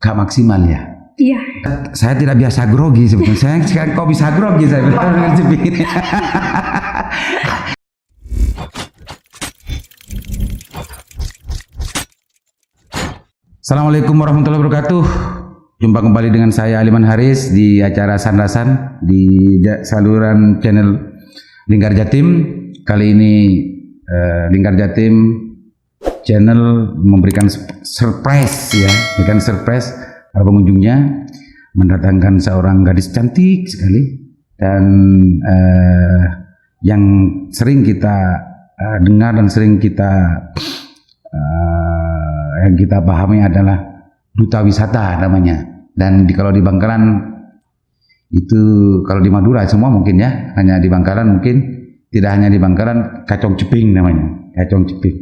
gak maksimal ya. Iya. Saya tidak biasa grogi sebetulnya. Saya sekarang kok bisa grogi saya dengan Jeping ini. Assalamualaikum warahmatullahi wabarakatuh. Jumpa kembali dengan saya Aliman Haris di acara Sandasan di saluran channel Lingkar Jatim. Kali ini Lingkar Jatim channel memberikan surprise ya, memberikan surprise para pengunjungnya, mendatangkan seorang gadis cantik sekali dan yang sering kita dengar dan sering kita yang kita pahami adalah duta wisata namanya. Dan kalau di Bangkalan itu, kalau di Madura semua mungkin ya, hanya di Bangkalan mungkin, tidak hanya di Bangkalan, Kacong Ceping namanya, Kacong Ceping.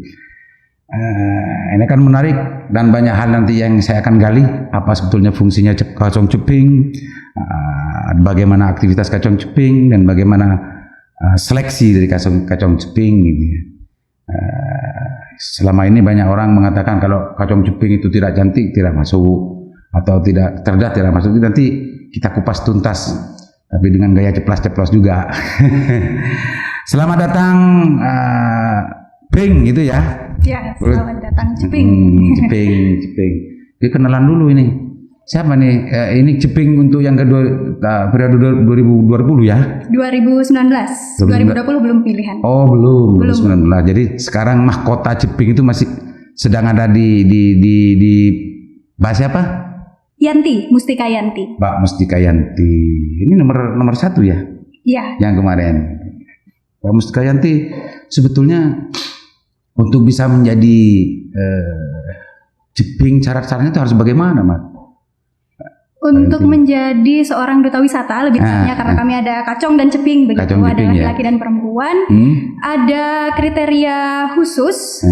Ini kan menarik dan banyak hal nanti yang saya akan gali, apa sebetulnya fungsinya Kacong Ceping, bagaimana aktivitas Kacong Ceping, dan bagaimana seleksi dari Kacong Ceping gitu ya. Selama ini banyak orang mengatakan kalau Kacong Ceping itu tidak cantik, tidak masuk, atau tidak cerdas, tidak masuk. Nanti kita kupas tuntas, tapi dengan gaya ceplas-ceplos juga. Selamat datang Ping gitu ya. Ya, selamat datang Ceping. Ceping. Jadi kenalan dulu ini. Siapa nih? Ini Ceping untuk yang kedua periode 2020 ya? 2019 belum pilihan. Oh, belum. 2019. Jadi sekarang mahkota Ceping itu masih sedang ada di bahasa apa? Yanti, Mustika Yanti. Mbak Mustika Yanti. Ini nomor satu ya? Iya. Yang kemarin. Mbak Mustika Yanti sebetulnya untuk bisa menjadi Ceping, syarat-syaratnya itu harus bagaimana, Mas? Untuk menjadi seorang duta wisata, lebih tepatnya karena kami ada Kacong dan Ceping, begitu, Kacong, ada Ceping, laki-laki dan perempuan. Ada kriteria khusus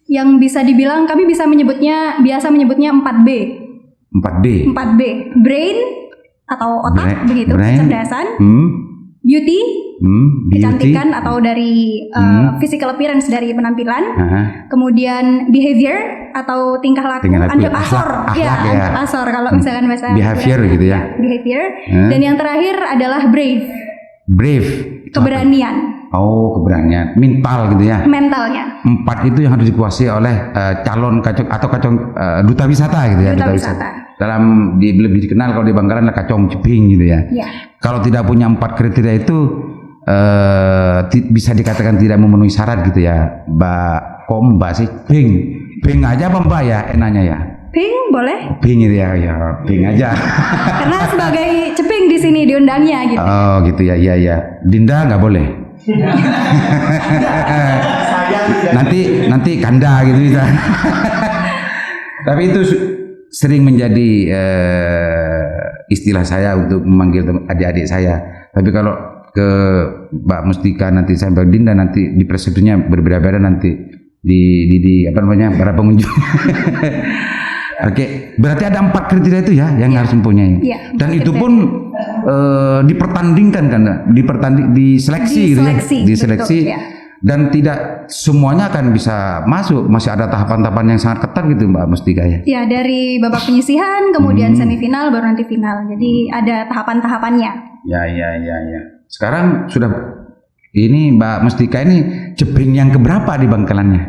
yang bisa dibilang kami biasa menyebutnya 4B. 4B, brain atau otak, begitu, kecerdasan, beauty, kecantikan atau dari physical appearance, dari penampilan, kemudian behavior atau tingkah laku, anjak asor, anjak asor kalau misalkan bahasa behavior gitu ya. Behavior. Dan yang terakhir adalah brave, keberanian. Oh, keberanian, mental gitu ya. Mentalnya. 4 itu yang harus dikuasai oleh calon Kacong atau Kacong duta wisata gitu ya. Duta wisata. Dalam lebih dikenal kalau di Bangkalan adalah Kacong Ceping gitu ya. Kalau tidak punya 4 kriteria itu bisa dikatakan tidak memenuhi syarat gitu ya. Mbak sih Ping aja apa Mbak ya enaknya ya? Ping boleh? Ping gitu ya, Ping aja. Karena sebagai Ceping di sini diundangnya gitu. Oh gitu ya, iya. Dinda nggak boleh. nanti Kanda gitu bisa. Tapi itu sering menjadi istilah saya untuk memanggil adik-adik saya. Tapi kalau ke Mbak Mustika nanti sampai Dinda, nanti di persepsinya berbeda-beda nanti di apa namanya para pengunjung. Oke, berarti ada 4 kriteria itu ya yang harus mempunyai. Dan itu pun dipertandingkan kan, diseleksi gitu ya. Diseleksi. Dan tidak semuanya akan bisa masuk, masih ada tahapan-tahapan yang sangat ketat gitu Mbak Mustika ya. Ya, dari babak penyisihan, kemudian semifinal, baru nanti final. Jadi ada tahapan-tahapannya. Ya. Sekarang sudah ini Mbak Mustika ini Ceping yang keberapa di Bangkalannya?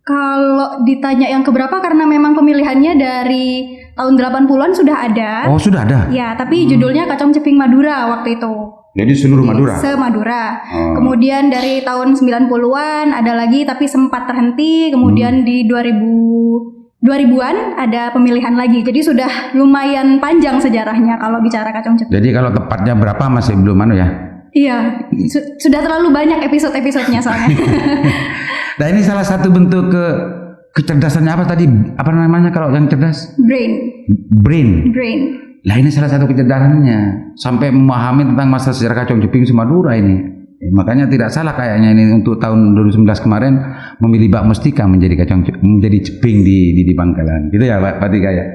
Kalau ditanya yang keberapa, karena memang pemilihannya dari tahun 80-an sudah ada. Oh, sudah ada? Ya, tapi judulnya Kacong Ceping Madura waktu itu. Jadi seluruh Madura? Se-Madura. Kemudian dari tahun 90-an ada lagi tapi sempat terhenti. Kemudian di 2000-an ada pemilihan lagi. Jadi sudah lumayan panjang sejarahnya kalau bicara Kacong Ceping. Jadi kalau tepatnya berapa masih belum ya? Iya, sudah terlalu banyak episode-episodenya soalnya. Nah, ini salah satu bentuk kecerdasannya apa tadi? Apa namanya kalau yang cerdas? Brain. Lah ini salah satu kecerdasannya, sampai memahami tentang masa sejarah Kacong Ceping Madura ini. Makanya tidak salah kayaknya ini untuk tahun 2019 kemarin memilih Mbak Mustika menjadi Ceping di Bangkalan. Gitu ya Pak Tika ya.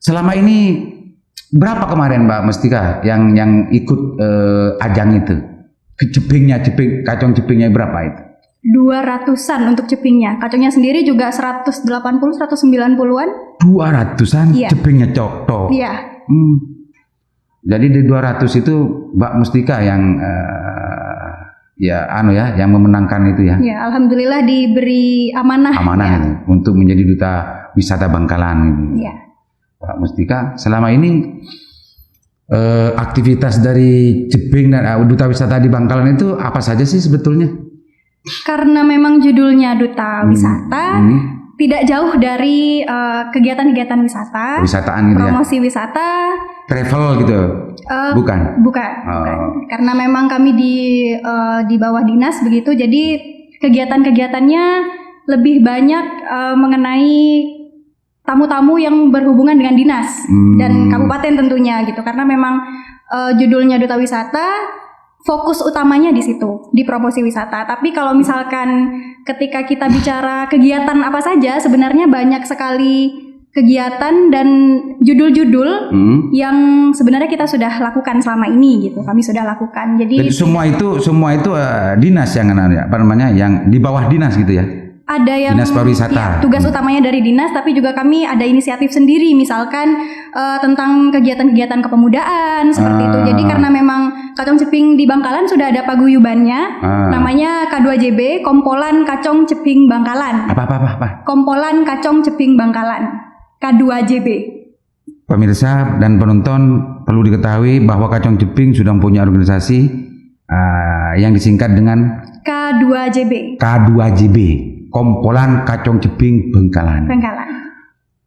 Selama ini berapa kemarin Mbak Mustika yang ikut ajang itu? Kacong Cepingnya berapa itu? 200-an untuk cepingnya. Kacangnya sendiri juga 180-190-an. 200-an Iya. cepingnya cok. Iya. Jadi di 200 itu Mbak Mustika yang yang memenangkan itu ya. Ya, alhamdulillah diberi amanah. Amanah ya. itu untuk menjadi duta wisata Bangkalan gitu. Iya. Mbak Mustika, selama ini aktivitas dari Jebeng dan duta wisata di Bangkalan itu apa saja sih sebetulnya? Karena memang judulnya duta wisata, tidak jauh dari kegiatan-kegiatan wisata, Wisataan gitu ya. promosi wisata, Travel gitu. Bukan. bukan. Karena memang kami di bawah dinas begitu, jadi kegiatan-kegiatannya lebih banyak mengenai tamu-tamu yang berhubungan dengan dinas dan kabupaten tentunya gitu. Karena memang judulnya duta wisata, fokus utamanya di situ, di promosi wisata. Tapi kalau misalkan ketika kita bicara kegiatan apa saja, sebenarnya banyak sekali kegiatan dan judul-judul yang sebenarnya kita sudah lakukan selama ini gitu. Kami sudah lakukan. Jadi semua itu dinas yang yang di bawah dinas gitu ya. Ada yang Dinas Pariwisata. Ya, tugas utamanya dari dinas, tapi juga kami ada inisiatif sendiri, misalkan tentang kegiatan-kegiatan kepemudaan seperti itu. Jadi karena memang Kacong Ceping di Bangkalan sudah ada paguyubannya, namanya K2JB, Kompolan Kacong Ceping Bangkalan. Apa? Kompolan Kacong Ceping Bangkalan, K2JB. Pemirsa dan penonton perlu diketahui bahwa Kacong Ceping sudah punya organisasi yang disingkat dengan K2JB. K2JB. Kompolan Kacong Ceping Bangkalan.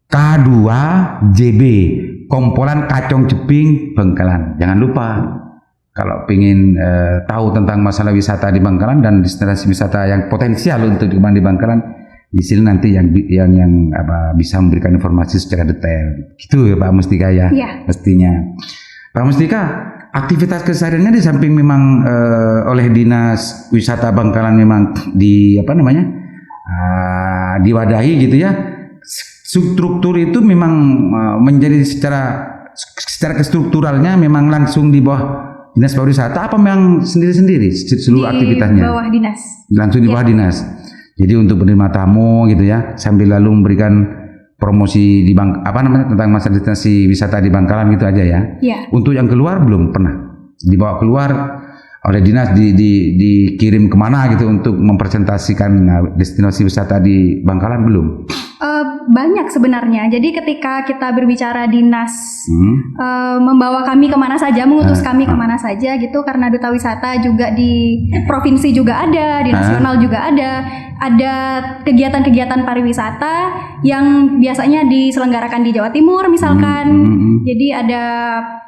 K2JB, Kompolan Kacong Ceping Bangkalan. Jangan lupa kalau ingin tahu tentang masalah wisata di Bangkalan dan destinasi wisata yang potensial untuk dikembangkan di Bangkalan, di sini nanti yang bisa memberikan informasi secara detail. Gitu ya Pak Mustika ya. Iya. Mestinya. Pak Mustika, aktivitas kesehariannya di samping memang oleh Dinas Wisata Bangkalan memang diwadahi gitu ya. Struktur itu memang menjadi secara kestrukturalnya memang langsung di bawah Dinas Pariwisata apa memang sendiri-sendiri seluruh aktivitasnya? Di bawah dinas. Langsung di bawah dinas. Jadi untuk menerima tamu gitu ya, sambil lalu memberikan promosi di tentang masa destinasi wisata di Bangkalan gitu aja ya. Iya. Untuk yang keluar belum pernah dibawa keluar oleh dinas dikirim kemana gitu untuk mempresentasikan destinasi wisata di Bangkalan belum? Banyak sebenarnya. Jadi ketika kita berbicara dinas membawa kami kemana saja, mengutus kami kemana saja gitu, karena duta wisata juga di provinsi juga ada, di nasional juga ada kegiatan-kegiatan pariwisata yang biasanya diselenggarakan di Jawa Timur misalkan. Jadi ada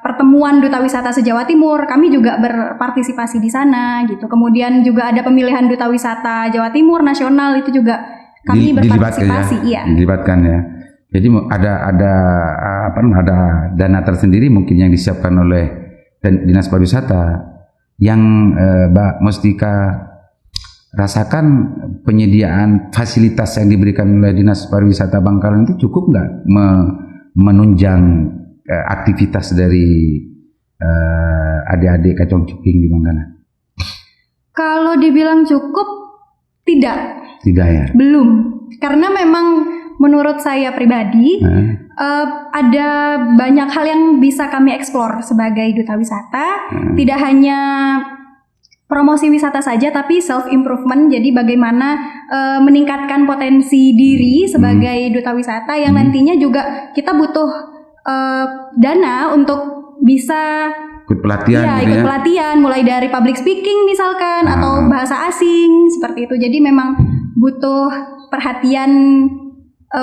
pertemuan duta wisata se-Jawa Timur, kami juga berpartisipasi di sana gitu. Kemudian juga ada pemilihan duta wisata Jawa Timur nasional, itu juga kami berpartisipasi. Dilibatkan ya. Jadi ada dana tersendiri mungkin yang disiapkan oleh Dinas Pariwisata yang Mbak Mustika rasakan penyediaan fasilitas yang diberikan oleh Dinas Pariwisata Bangkalan itu cukup nggak menunjang aktivitas dari adik-adik Kacong Ceping di Bangkalan? Kalau dibilang cukup, tidak ya? Belum, karena memang menurut saya pribadi ada banyak hal yang bisa kami eksplor sebagai duta wisata. Tidak hanya promosi wisata saja, tapi self improvement. Jadi bagaimana meningkatkan potensi diri sebagai duta wisata yang nantinya juga kita butuh dana untuk bisa ikut pelatihan, ikut pelatihan, mulai dari public speaking misalkan atau bahasa asing seperti itu. Jadi memang butuh perhatian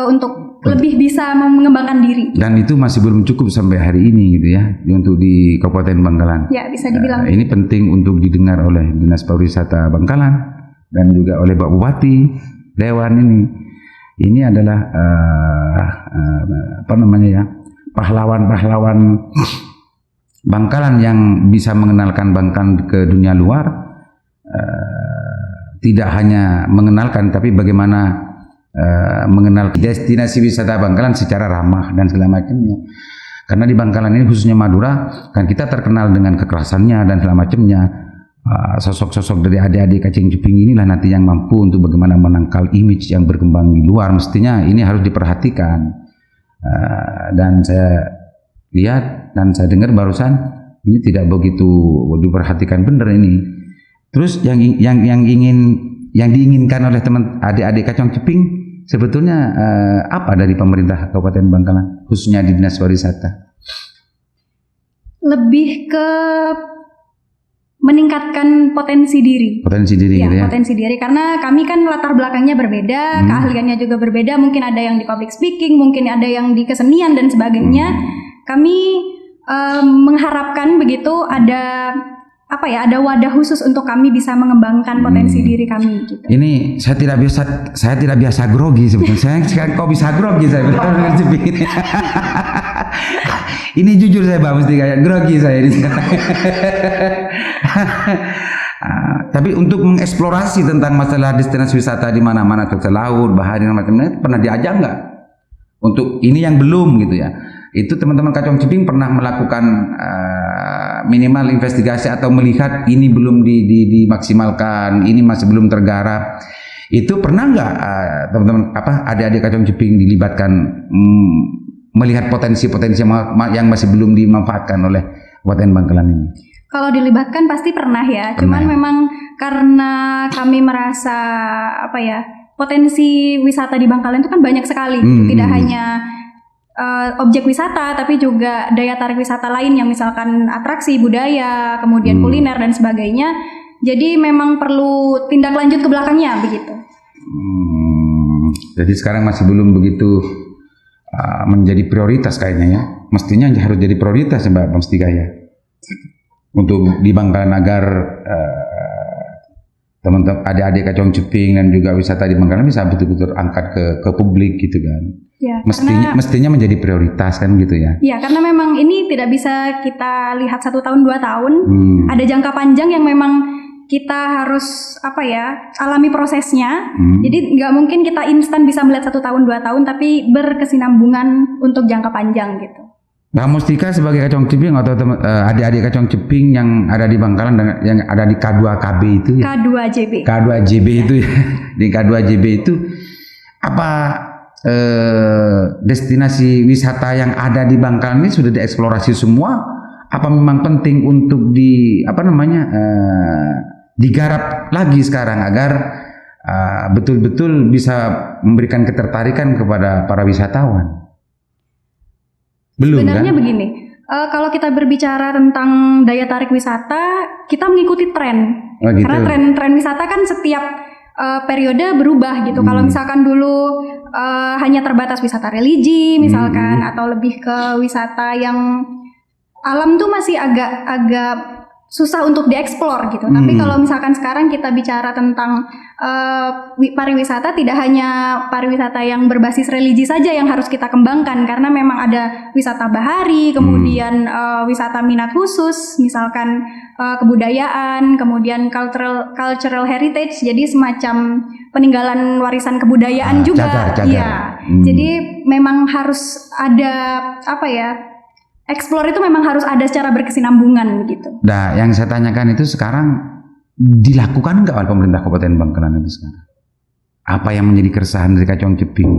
untuk lebih bisa mengembangkan diri. Dan itu masih belum cukup sampai hari ini gitu ya, untuk di Kabupaten Bangkalan. Ya, bisa dibilang. Ini penting untuk didengar oleh Dinas Pariwisata Bangkalan dan juga oleh Pak Bupati, Dewan ini. Ini adalah pahlawan-pahlawan Bangkalan yang bisa mengenalkan Bangkalan ke dunia luar. Tidak hanya mengenalkan, tapi bagaimana mengenal destinasi wisata Bangkalan secara ramah dan segala macamnya. Karena di Bangkalan ini khususnya Madura kan kita terkenal dengan kekerasannya dan segala macamnya. sosok-sosok dari adik-adik Kacang Cuping inilah nanti yang mampu untuk bagaimana menangkal image yang berkembang di luar. Mestinya ini harus diperhatikan. Dan saya lihat dan saya dengar barusan ini tidak begitu diperhatikan benar ini. Terus yang diinginkan oleh teman adik-adik Kacang Cuping sebetulnya apa dari pemerintah Kabupaten Bangkalan khususnya di Dinas Pariwisata? Lebih ke meningkatkan potensi diri. Potensi diri ya, gitu ya. Potensi diri karena kami kan latar belakangnya berbeda, keahliannya juga berbeda. Mungkin ada yang di public speaking, mungkin ada yang di kesenian dan sebagainya. Kami mengharapkan begitu ada ada wadah khusus untuk kami bisa mengembangkan potensi diri kami gitu. Ini saya tidak biasa grogi sebetulnya. Saya sekarang kok bisa grogi saya bilang ini. Ini jujur saya mesti kayak grogi saya ini sekarang. Tapi untuk mengeksplorasi tentang masalah destinasi wisata di mana-mana, ke laut, bahari dan macam-macam pernah diajak nggak? Untuk ini yang belum gitu ya. Itu teman-teman Kacang Cuping pernah melakukan minimal investigasi atau melihat ini belum dimaksimalkan, ini masih belum tergarap. Itu pernah nggak teman-teman adik-adik Kacang Cuping dilibatkan melihat potensi-potensi yang masih belum dimanfaatkan oleh Kabupaten Bangkalan ini? Kalau dilibatkan pasti pernah ya. Cuman memang karena kami merasa potensi wisata di Bangkalan itu kan banyak sekali. Tidak hanya objek wisata, tapi juga daya tarik wisata lain yang misalkan atraksi budaya, kemudian kuliner dan sebagainya. Jadi memang perlu tindak lanjut ke belakangnya begitu. Jadi sekarang masih belum begitu menjadi prioritas kayaknya ya. Mestinya harus jadi prioritas Mbak Mustika ya. Untuk di Bangkalan agar teman-teman adik-adik Kacang Cuping dan juga wisata di Bangkalan bisa betul-betul angkat ke publik gitu kan. Ya, mestinya menjadi prioritas kan gitu ya. Ya, karena memang ini tidak bisa kita lihat 1 tahun 2 tahun. Ada jangka panjang yang memang kita harus alami prosesnya. Jadi nggak mungkin kita instan bisa melihat 1 tahun 2 tahun, tapi berkesinambungan untuk jangka panjang gitu. Mbak Mustika sebagai Kacang Cuping atau adik-adik Kacang Cuping yang ada di Bangkalan dan yang ada di K2KB itu ya? K2JB itu ya. Di K2JB itu apa destinasi wisata yang ada di Bangkalan ini sudah dieksplorasi semua? Apa memang penting untuk digarap lagi sekarang agar betul-betul bisa memberikan ketertarikan kepada para wisatawan? Belum. Sebenarnya kan? Begini, kalau kita berbicara tentang daya tarik wisata, kita mengikuti tren. Gitu. Karena tren wisata kan setiap periode berubah gitu. Kalau misalkan dulu hanya terbatas wisata religi misalkan, atau lebih ke wisata yang alam tuh masih agak susah untuk dieksplor gitu. Tapi kalau misalkan sekarang kita bicara tentang pariwisata, tidak hanya pariwisata yang berbasis religi saja yang harus kita kembangkan, karena memang ada wisata bahari, kemudian wisata minat khusus, misalkan kebudayaan, kemudian cultural heritage, jadi semacam peninggalan warisan kebudayaan juga. Cagar. Ya. Jadi memang harus ada explore itu memang harus ada secara berkesinambungan gitu. Nah, yang saya tanyakan itu sekarang dilakukan nggak oleh pemerintah Kabupaten Bangkalan itu sekarang? Apa yang menjadi keresahan dari Kacang Cuping?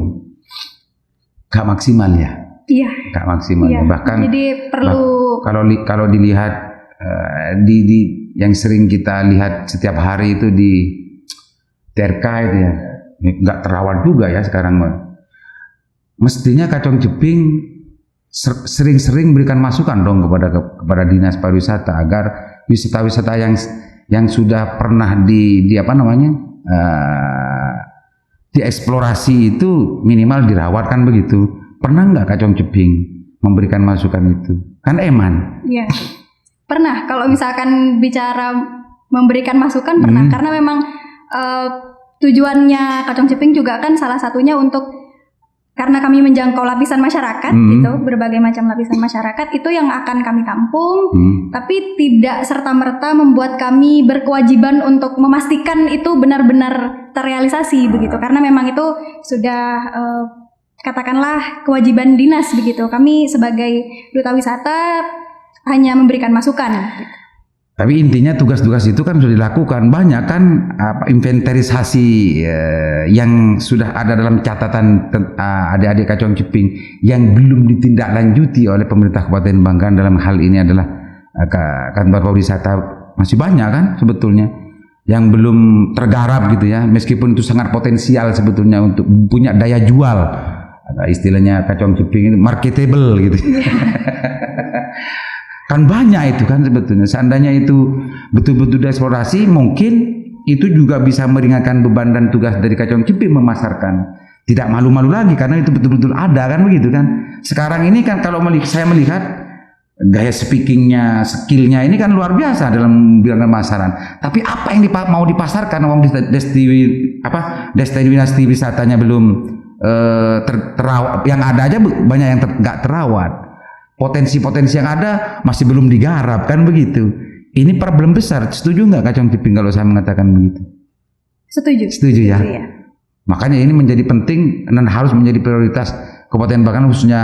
Gak maksimal ya? Iya. Gak maksimal ya. Bahkan jadi perlu kalau dilihat di yang sering kita lihat setiap hari itu di TRK itu ya, nggak terawat juga ya sekarang. Mestinya Kacang Cuping sering-sering berikan masukan dong kepada Dinas Pariwisata agar wisata-wisata yang sudah pernah dieksplorasi itu minimal dirawat kan begitu. Pernah nggak Kacang Cuping memberikan masukan itu? Kan Eman. Iya. Pernah. Kalau misalkan bicara memberikan masukan pernah, karena memang tujuannya Kacang Cuping juga kan salah satunya untuk karena kami menjangkau lapisan masyarakat gitu, berbagai macam lapisan masyarakat itu yang akan kami tampung, tapi tidak serta-merta membuat kami berkewajiban untuk memastikan itu benar-benar terrealisasi begitu, karena memang itu sudah katakanlah kewajiban dinas begitu. Kami sebagai duta wisata hanya memberikan masukan. Tapi intinya tugas-tugas itu kan sudah dilakukan. Banyak kan inventarisasi yang sudah ada dalam catatan adik-adik Kacong Ceping yang belum ditindaklanjuti oleh pemerintah Kabupaten Bangkalan dalam hal ini adalah kantor pariwisata. Masih banyak kan sebetulnya yang belum tergarap gitu ya, meskipun itu sangat potensial sebetulnya untuk punya daya jual. Istilahnya Kacong Ceping itu marketable gitu. Kan banyak itu kan sebetulnya. Seandainya itu betul-betul dieksplorasi, mungkin itu juga bisa meringankan beban dan tugas dari Kacong Ceping memasarkan. Tidak malu-malu lagi karena itu betul-betul ada kan begitu kan. Sekarang ini kan kalau saya melihat gaya speakingnya, skillnya ini kan luar biasa dalam bidang pemasaran. Tapi apa yang mau dipasarkan, destinasi wisatanya belum terawat. Yang ada aja banyak yang nggak terawat. Potensi-potensi yang ada masih belum digarap kan begitu. Ini problem besar. Setuju nggak Kacong Ceping kalau saya mengatakan begitu? Setuju. Setuju ya. Makanya ini menjadi penting dan harus menjadi prioritas Kabupaten Bangkalan khususnya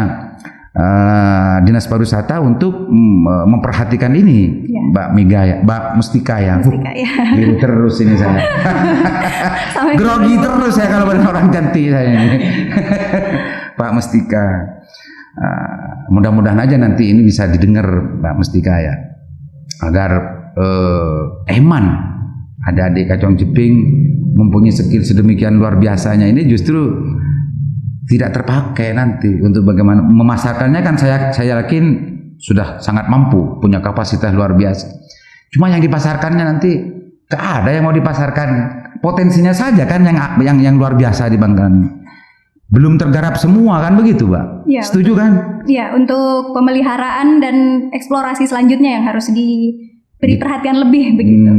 Dinas Pariwisata untuk memperhatikan ini, ya. Mbak Miga ya, Mbak Mustika ya. Biru terus ini saya. Grogi terus ya kalau ada orang cantik saya ini. Pak Mustika. Mudah-mudahan aja nanti ini bisa didengar Mbak Mustika ya, agar Eman adik-adik Kacong Ceping mempunyai skill sedemikian luar biasanya ini justru tidak terpakai nanti untuk bagaimana memasarkannya. Kan saya yakin sudah sangat mampu, punya kapasitas luar biasa. Cuma yang dipasarkannya nanti gak ada yang mau dipasarkan. Potensinya saja kan yang luar biasa di Bangkalan. Belum tergarap semua kan begitu, Mbak? Ya, setuju kan? Iya, untuk pemeliharaan dan eksplorasi selanjutnya yang harus diberi perhatian lebih begitu.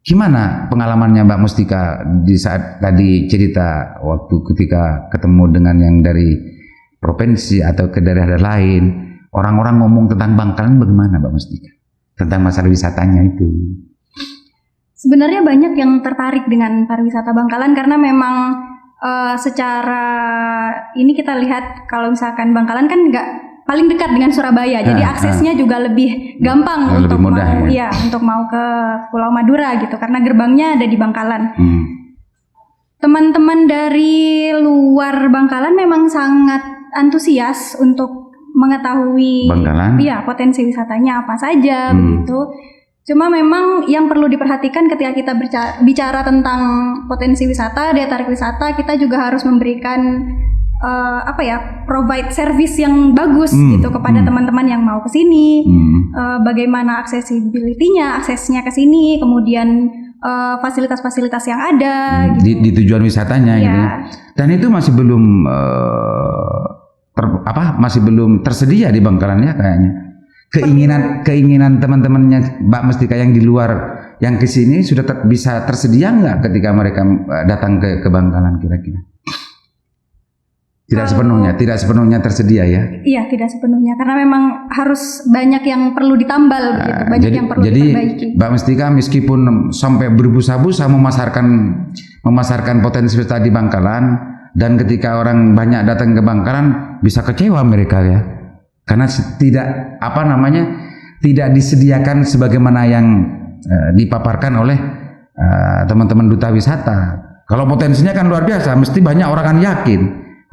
Gimana pengalamannya Mbak Mustika di saat tadi cerita waktu ketika ketemu dengan yang dari provinsi atau ke daerah lain, orang-orang ngomong tentang Bangkalan bagaimana Mbak Mustika? Tentang masalah wisatanya itu. Sebenarnya banyak yang tertarik dengan pariwisata Bangkalan karena memang secara ini kita lihat kalau misalkan Bangkalan kan nggak paling dekat dengan Surabaya, jadi aksesnya juga lebih gampang untuk mudah, untuk mau ke Pulau Madura gitu karena gerbangnya ada di Bangkalan. Teman-teman dari luar Bangkalan memang sangat antusias untuk mengetahui potensi wisatanya apa saja begitu. Cuma memang yang perlu diperhatikan ketika kita bicara tentang potensi wisata, daya tarik wisata, kita juga harus memberikan provide service yang bagus gitu kepada teman-teman yang mau ke sini. Bagaimana aksesibilitinya, aksesnya ke sini, kemudian fasilitas-fasilitas yang ada gitu. Di tujuan wisatanya gitu. Dan itu masih belum masih belum tersedia di Bangkalan ya kayaknya. Keinginan teman-temannya Mbak Mustika yang di luar yang ke sini sudah bisa tersedia nggak ketika mereka datang ke Bangkalan kira-kira? Tidak sepenuhnya tersedia ya? Iya, tidak sepenuhnya karena memang harus banyak yang perlu ditambal begitu, banyak yang perlu diperbaiki. Mbak Mustika meskipun sampai berbusa-busa memasarkan potensi wisata di Bangkalan, dan ketika orang banyak datang ke Bangkalan bisa kecewa mereka ya. Karena tidak disediakan sebagaimana yang dipaparkan oleh teman-teman duta wisata. Kalau potensinya kan luar biasa, mesti banyak orang kan yakin.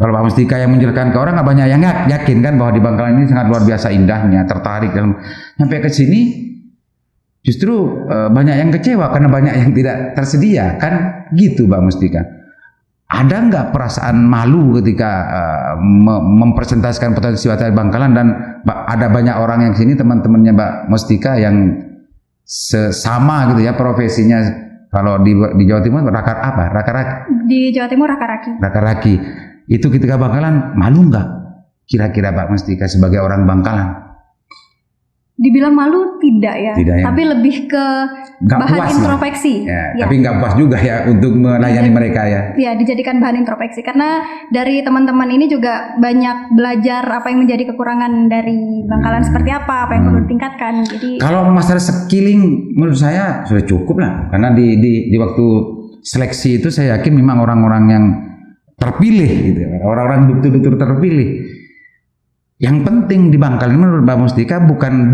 Kalau Pak Mustika yang menjelaskan ke orang, nggak banyak yang yakin kan bahwa di Bangkalan ini sangat luar biasa indahnya, tertarik dan sampai ke sini justru banyak yang kecewa karena banyak yang tidak tersedia kan gitu Pak Mustika. Ada nggak perasaan malu ketika mempresentasikan potensi wisata Bangkalan dan ada banyak orang yang sini teman-temannya Mbak Mustika yang sesama gitu ya profesinya, kalau di Jawa Timur raka-raki. Di Jawa Timur raka-raki. Raka-raki. Itu ketika Bangkalan malu nggak kira-kira Mbak Mustika sebagai orang Bangkalan? Dibilang malu tidak ya, tapi lebih ke bahan introspeksi. Tapi nggak puas juga ya untuk melayani mereka ya. Ya, dijadikan bahan introspeksi karena dari teman-teman ini juga banyak belajar apa yang menjadi kekurangan dari Bangkalan seperti apa yang perlu ditingkatkan. Jadi kalau masalah skilling menurut saya sudah cukup lah, karena di waktu seleksi itu saya yakin memang orang-orang yang terpilih gitu, orang-orang betul-betul terpilih. Yang penting di Bangkalan menurut Mbak Mustika bukan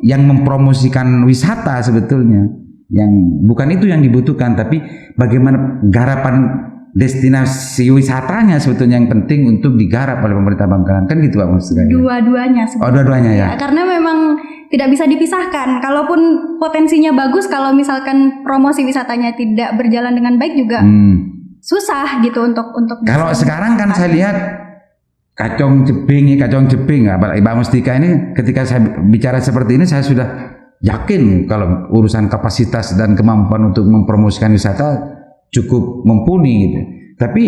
yang mempromosikan wisata sebetulnya, yang bukan itu yang dibutuhkan, tapi bagaimana garapan destinasi wisatanya sebetulnya yang penting untuk digarap oleh pemerintah Bangkalan, kan gitu Pak Mustika? Dua-duanya sebetulnya. Dua-duanya ya. Karena memang tidak bisa dipisahkan. Kalaupun potensinya bagus, kalau misalkan promosi wisatanya tidak berjalan dengan baik juga susah gitu untuk. Kalau sekarang kan saya lihat Kacong Jeping, Mbak Mustika ini, ketika saya bicara seperti ini saya sudah yakin kalau urusan kapasitas dan kemampuan untuk mempromosikan wisata cukup mumpuni gitu. Tapi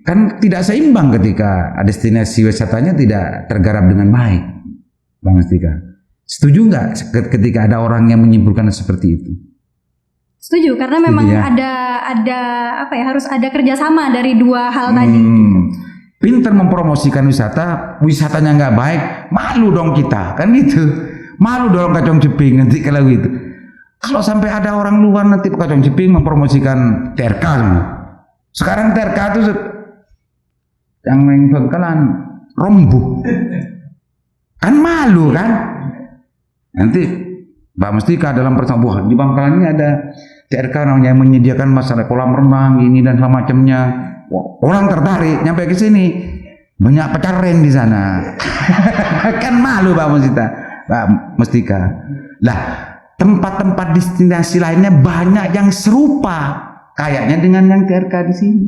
kan tidak seimbang ketika destinasi wisatanya tidak tergarap dengan baik, Bang Mustika. Setuju nggak ketika ada orang yang menyimpulkan seperti itu? Setuju, karena memang ya? ada apa ya, harus ada kerjasama dari dua hal tadi. Gitu. Pinter mempromosikan wisatanya nggak baik, malu dong kita, kan gitu. Malu dong Kacong Jeping nanti kalau gitu. Kalau sampai ada orang luar nanti Kacong Jeping mempromosikan TRK, sekarang TRK itu yang main Bangkalan romboh, kan malu kan? Nanti Mbak Mustika dalam persambuan di Bangkalan ini ada TRK yang menyediakan masalah kolam renang ini dan semacamnya. Orang tertarik nyampe ke sini, banyak pecaren di sana. Kan malu Mbak Mustika. Lah, tempat-tempat destinasi lainnya banyak yang serupa kayaknya dengan yang TRK di sini.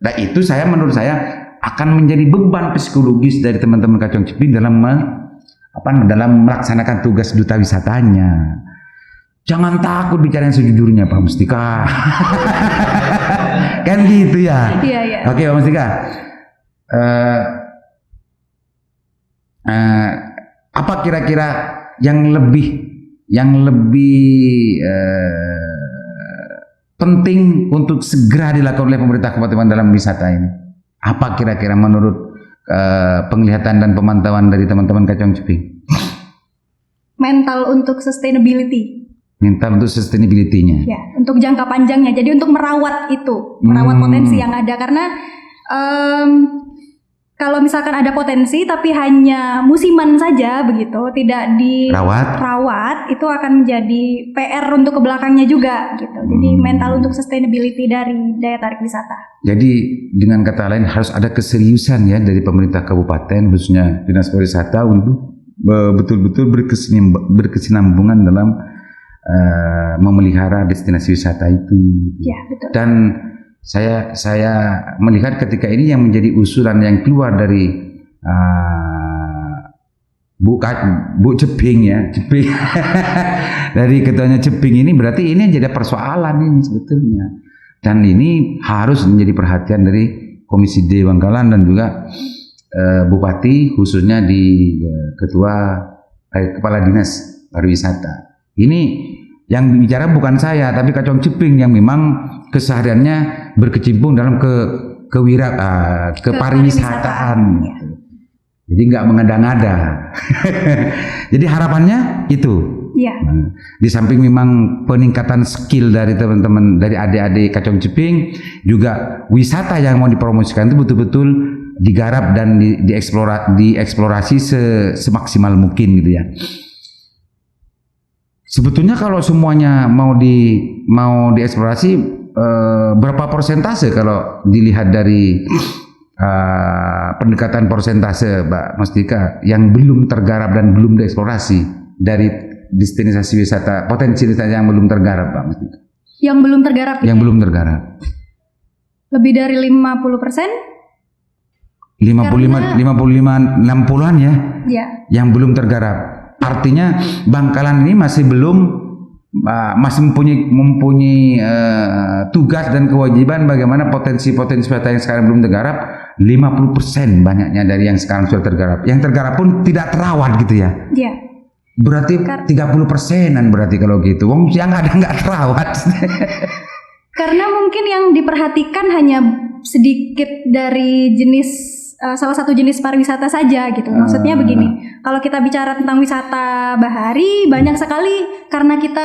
Nah itu menurut saya akan menjadi beban psikologis dari teman-teman Kacong Jeping dalam melaksanakan tugas duta wisatanya. Jangan takut bicara yang sejujurnya Pak Mustika. Kan gitu ya. Iya. Oke Pak Mustika. Apa kira-kira yang lebih penting untuk segera dilakukan oleh pemerintah Kabupaten dalam wisata ini? Apa kira-kira menurut penglihatan dan pemantauan dari teman-teman Kacong Jeping? Mental untuk sustainability. Mental untuk sustainability-nya. Ya, untuk jangka panjangnya. Jadi untuk merawat potensi yang ada, karena kalau misalkan ada potensi tapi hanya musiman saja begitu, tidak dirawat, itu akan menjadi PR untuk ke belakangnya juga gitu. Jadi mental untuk sustainability dari daya tarik wisata. Jadi dengan kata lain harus ada keseriusan ya dari pemerintah kabupaten, khususnya Dinas Pariwisata, untuk betul-betul berkesinambungan dalam memelihara destinasi wisata itu. Ya, betul. Dan saya melihat ketika ini yang menjadi usulan yang keluar dari Bu Jeping ya, Jeping dari ketuanya Jeping ini, berarti ini jadi persoalan ini sebetulnya, dan ini harus menjadi perhatian dari Komisi D Bangkalan dan juga Bupati, khususnya di Kepala Dinas Pariwisata. Ini yang bicara bukan saya, tapi Kacong Jeping yang memang kesehariannya berkecimpung dalam kepariwisataan. Ya. Jadi nggak mengada-ngada. Jadi harapannya itu. Ya. Nah, di samping memang peningkatan skill dari teman-teman, dari adik-adik Kacong Jeping, juga wisata yang mau dipromosikan itu betul-betul digarap dan dieksplorasi semaksimal mungkin gitu ya. Sebetulnya kalau semuanya mau dieksplorasi, berapa persentase kalau dilihat dari pendekatan persentase Mbak Mustika yang belum tergarap dan belum dieksplorasi dari destinasi wisata, potensi wisata yang belum tergarap Mbak Mustika? Yang belum tergarap? Yang belum tergarap. Lebih dari 50%? 60-an ya? Ya. Yang belum tergarap. Artinya Bangkalan ini masih mempunyai tugas dan kewajiban bagaimana potensi-potensi wisata yang sekarang belum tergarap. 50% banyaknya dari yang sekarang sudah tergarap. Yang tergarap pun tidak terawat gitu ya. Iya. Berarti 30%-an berarti kalau gitu. Wong yang ada nggak terawat. Karena mungkin yang diperhatikan hanya sedikit dari salah satu jenis pariwisata saja gitu. Maksudnya begini, kalau kita bicara tentang wisata bahari, banyak sekali karena kita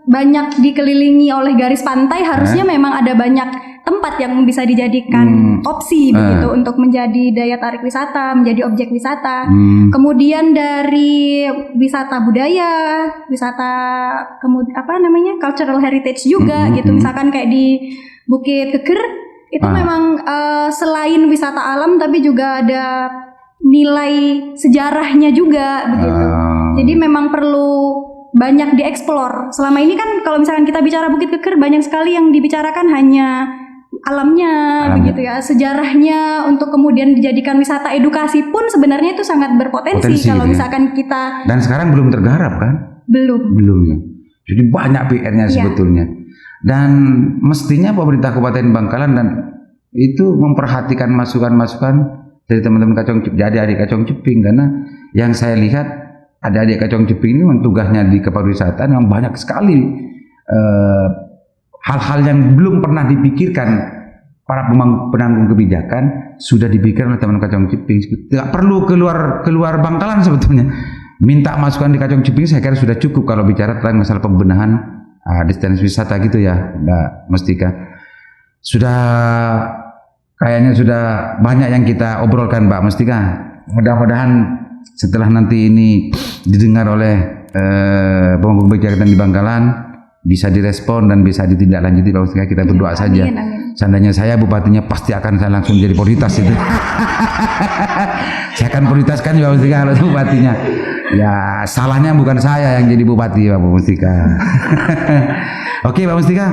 banyak dikelilingi oleh garis pantai, harusnya memang ada banyak tempat yang bisa dijadikan opsi begitu untuk menjadi daya tarik wisata, menjadi objek wisata. Kemudian dari wisata budaya, wisata cultural heritage juga gitu. Misalkan kayak di Bukit Keker itu memang selain wisata alam tapi juga ada nilai sejarahnya juga begitu. Jadi memang perlu banyak dieksplor. Selama ini kan kalau misalkan kita bicara Bukit Keker banyak sekali yang dibicarakan hanya alamnya begitu ya, sejarahnya untuk kemudian dijadikan wisata edukasi pun sebenarnya itu sangat berpotensi kalau misalkan kita. Dan sekarang belum tergarap kan? Belum ya. Jadi banyak PR-nya sebetulnya. Dan mestinya pemerintah Kabupaten Bangkalan dan itu memperhatikan masukan-masukan dari teman-teman Kacong Ceping, adik-adik Kacong Ceping, karena yang saya lihat adik-adik Kacong Ceping ini memang tugasnya di kepariwisataan yang banyak sekali hal-hal yang belum pernah dipikirkan para penanggung kebijakan sudah dipikirkan oleh teman Kacong Ceping. Tidak perlu keluar Bangkalan sebetulnya. Minta masukan di Kacong Ceping saya kira sudah cukup kalau bicara tentang masalah pembenahan destinasi wisata gitu ya, Mbak Mustika. Kayaknya sudah banyak yang kita obrolkan, Mbak Mustika. Mudah-mudahan setelah nanti ini didengar oleh pemangku kebijakan di Bangkalan bisa direspon dan bisa ditindaklanjuti, Mbak Mustika. Kita berdoa saja. Amin. Seandainya saya bupatinya pasti akan saya langsung jadi prioritas itu. Saya akan prioritaskan Mbak Mustika kalau bupatinya. Ya salahnya bukan saya yang jadi bupati, Mbak Mustika. Oke, Mbak Mustika.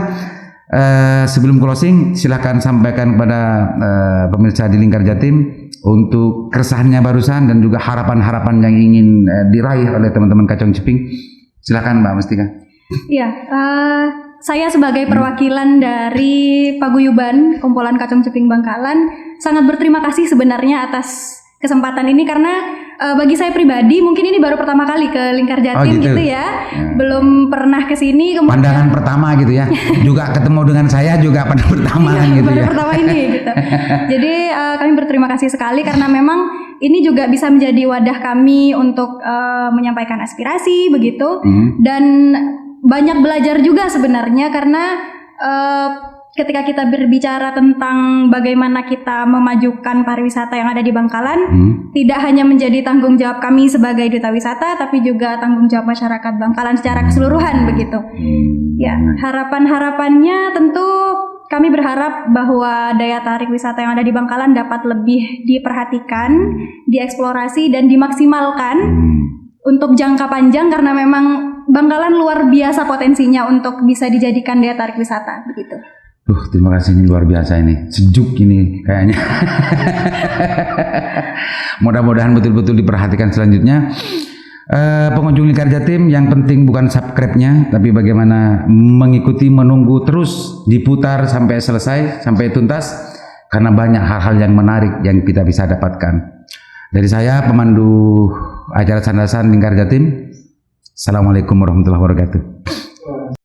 Sebelum closing, silakan sampaikan kepada pemirsa di Lingkar Jatim untuk keresahannya barusan dan juga harapan-harapan yang ingin diraih oleh teman-teman Kacong Ceping. Silakan Mbak Mustika. Iya, saya sebagai perwakilan dari Paguyuban Kumpulan Kacong Ceping Bangkalan sangat berterima kasih sebenarnya atas kesempatan ini, karena bagi saya pribadi mungkin ini baru pertama kali ke Lingkar Jatim gitu ya. Belum pernah ke sini. Pandangan pertama gitu ya. Juga ketemu dengan saya juga pandangan pertama gitu baru ya. pertama ini gitu. Jadi kami berterima kasih sekali karena memang ini juga bisa menjadi wadah kami untuk menyampaikan aspirasi begitu. Dan banyak belajar juga sebenarnya karena ketika kita berbicara tentang bagaimana kita memajukan pariwisata yang ada di Bangkalan, tidak hanya menjadi tanggung jawab kami sebagai duta wisata, tapi juga tanggung jawab masyarakat Bangkalan secara keseluruhan begitu. Ya, harapan-harapannya tentu kami berharap bahwa daya tarik wisata yang ada di Bangkalan dapat lebih diperhatikan, dieksplorasi dan dimaksimalkan untuk jangka panjang, karena memang Bangkalan luar biasa potensinya untuk bisa dijadikan daya tarik wisata begitu. Terima kasih, ini luar biasa ini. Sejuk ini kayaknya. Mudah-mudahan betul-betul diperhatikan selanjutnya. Pengunjung Lingkar Jatim, yang penting bukan subscribe-nya, tapi bagaimana mengikuti, menunggu terus diputar sampai selesai, sampai tuntas, karena banyak hal-hal yang menarik yang kita bisa dapatkan. Dari saya, pemandu acara Sandasan Lingkar Jatim, Assalamualaikum warahmatullahi wabarakatuh.